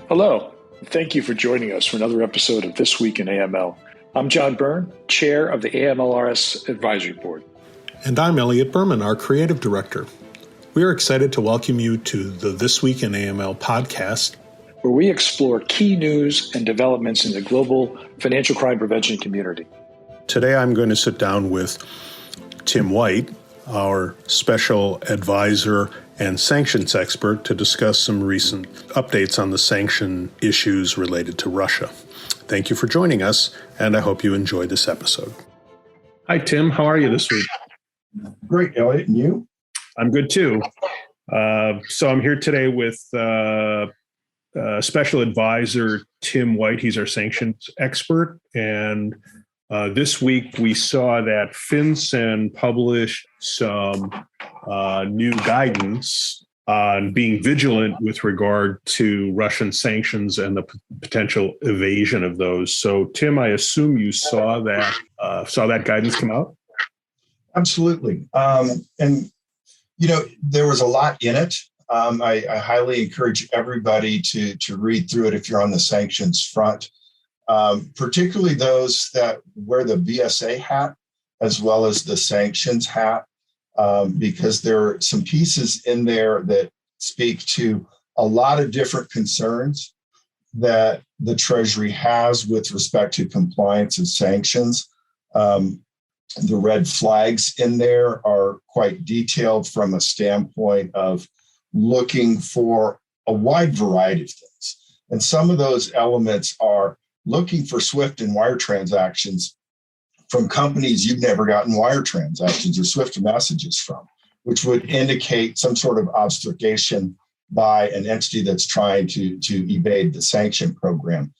Hello, and thank you for joining us for another episode of This Week in AML. I'm John Byrne, Chair of the AMLRS Advisory Board. And I'm Elliot Berman, our Creative Director. We are excited to welcome you to the This Week in AML podcast, where we explore key news and developments in the global financial crime prevention community. Today I'm going to sit down with Tim White, our Special Advisor and Sanctions Expert, to discuss some recent updates on the sanction issues related to Russia. Thank you for joining us, and I hope you enjoyed this episode. Hi, Tim. How are you this week? Great, Elliot. And you? I'm good, too. So I'm here today with Special Advisor Tim White. He's our sanctions expert. And this week we saw that FinCEN published some new guidance on being vigilant with regard to Russian sanctions and the potential evasion of those. So, Tim, I assume you saw that guidance come out? Absolutely. And, you know, there was a lot in it. I highly encourage everybody to read through it if you're on the sanctions front, particularly those that wear the BSA hat as well as the sanctions hat, because there are some pieces in there that speak to a lot of different concerns that the Treasury has with respect to compliance and sanctions. The red flags in there are quite detailed from a standpoint of looking for a wide variety of things. And some of those elements are looking for SWIFT and wire transactions from companies you've never gotten wire transactions or SWIFT messages from, which would indicate some sort of obfuscation by an entity that's trying to evade the sanction program.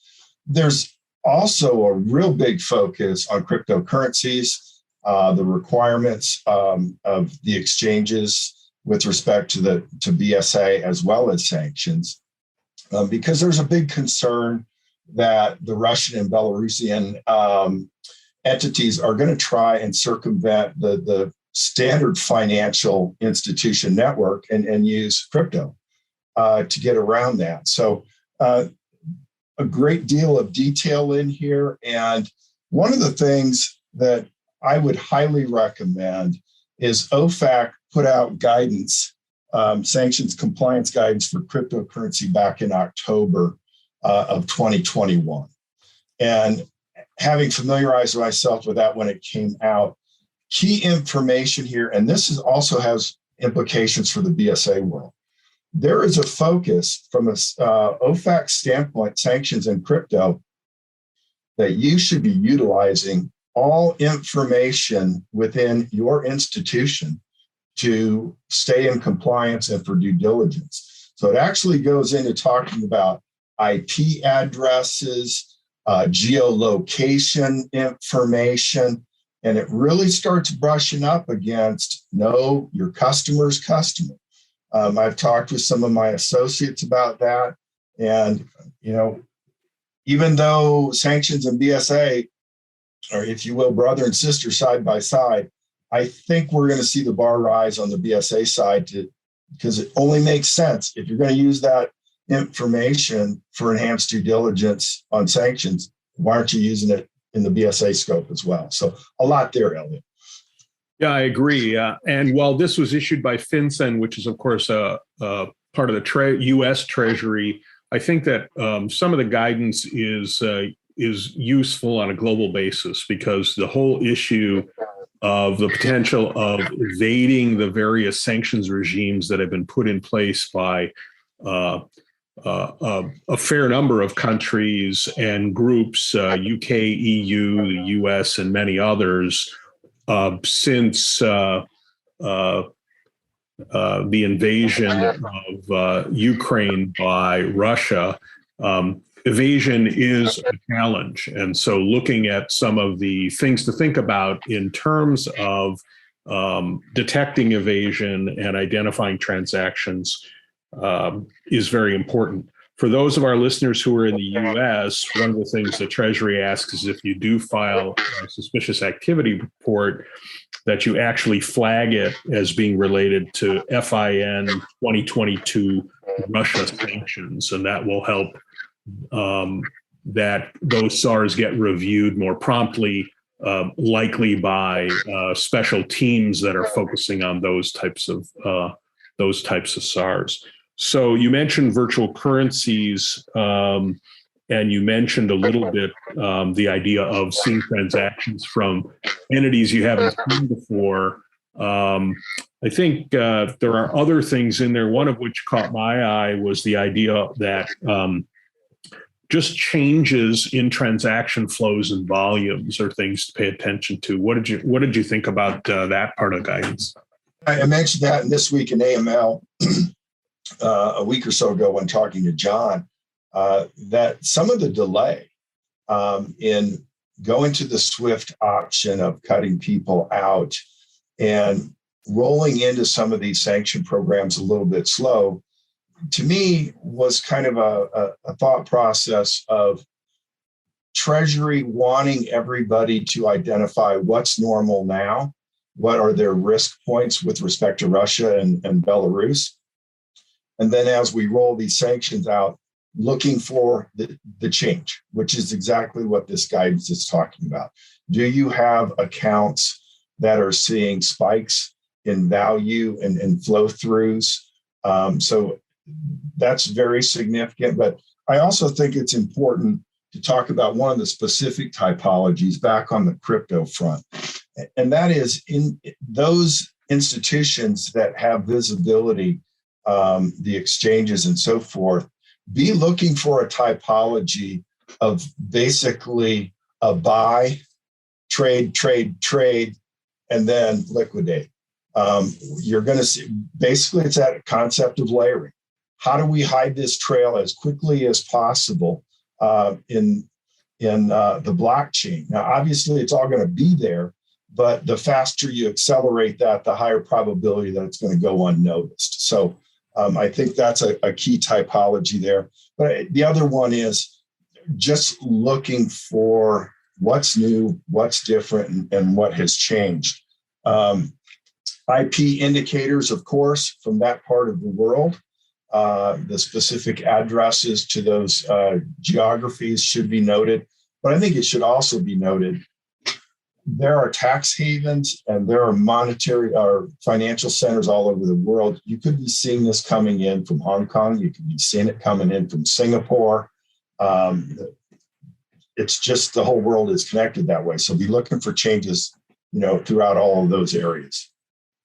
There's also a real big focus on cryptocurrencies, the requirements of the exchanges with respect to BSA as well as sanctions, because there's a big concern that the Russian and Belarusian entities are going to try and circumvent the standard financial institution network and use crypto to get around that. So a great deal of detail in here. And one of the things that I would highly recommend is OFAC put out guidance, sanctions compliance guidance for cryptocurrency back in October of 2021. And having familiarized myself with that when it came out, key information here, and this also has implications for the BSA world. There is a focus from a OFAC standpoint, sanctions and crypto, that you should be utilizing all information within your institution to stay in compliance and for due diligence. So it actually goes into talking about IP addresses, geolocation information, and it really starts brushing up against know your customer's customer. I've talked with some of my associates about that, and you know, even though sanctions and BSA are, if you will, brother and sister side by side, I think we're going to see the bar rise on the BSA side because it only makes sense if you're going to use that information for enhanced due diligence on sanctions. Why aren't you using it in the BSA scope as well? So a lot there, Elliot. Yeah, I agree. And while this was issued by FinCEN, which is, of course, part of the U.S. Treasury, I think that some of the guidance is useful on a global basis, because the whole issue of the potential of evading the various sanctions regimes that have been put in place by a fair number of countries and groups, UK, EU, the US, and many others, since the invasion of Ukraine by Russia. Evasion is a challenge. And so looking at some of the things to think about in terms of detecting evasion and identifying transactions is very important. For those of our listeners who are in the U.S., one of the things the Treasury asks is if you do file a suspicious activity report, that you actually flag it as being related to FIN 2022 Russia sanctions, and that will help that those SARs get reviewed more promptly, likely by special teams that are focusing on those types of SARs. So you mentioned virtual currencies, and you mentioned a little bit the idea of seeing transactions from entities you haven't seen before. I think there are other things in there, one of which caught my eye was the idea that just changes in transaction flows and volumes are things to pay attention to. What did you think about that part of guidance? I mentioned that in This Week in AML a week or so ago when talking to John, that some of the delay in going to the swift option of cutting people out and rolling into some of these sanction programs a little bit slow, to me, was kind of a thought process of Treasury wanting everybody to identify what's normal now, what are their risk points with respect to Russia and Belarus. And then as we roll these sanctions out, looking for the change, which is exactly what this guidance is talking about. Do you have accounts that are seeing spikes in value and flow throughs? So that's very significant. But I also think it's important to talk about one of the specific typologies back on the crypto front. And that is in those institutions that have visibility, the exchanges and so forth, be looking for a typology of basically a buy, trade, and then liquidate. You're going to see, basically it's that concept of layering. How do we hide this trail as quickly as possible in the blockchain? Now, obviously it's all going to be there, but the faster you accelerate that, the higher probability that it's going to go unnoticed. So I think that's a key typology there. But the other one is just looking for what's new, what's different, and what has changed. IP indicators, of course, from that part of the world. The specific addresses to those geographies should be noted. But I think it should also be noted there are tax havens and there are monetary or financial centers all over the world. You could be seeing this coming in from Hong Kong. You could be seeing it coming in from Singapore. It's just the whole world is connected that way. So be looking for changes, throughout all of those areas.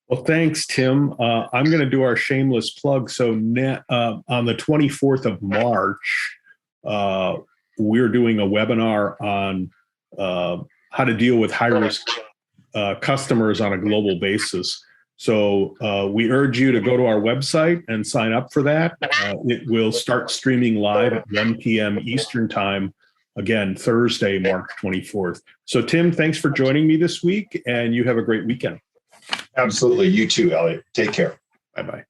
Well, thanks, Tim. I'm going to do our shameless plug. So on the 24th of March, we're doing a webinar on how to deal with high-risk customers on a global basis. So we urge you to go to our website and sign up for that. It will start streaming live at 1 p.m. Eastern Time, again, Thursday, March 24th. So Tim, thanks for joining me this week, and you have a great weekend. Absolutely. You too, Elliot. Take care. Bye-bye.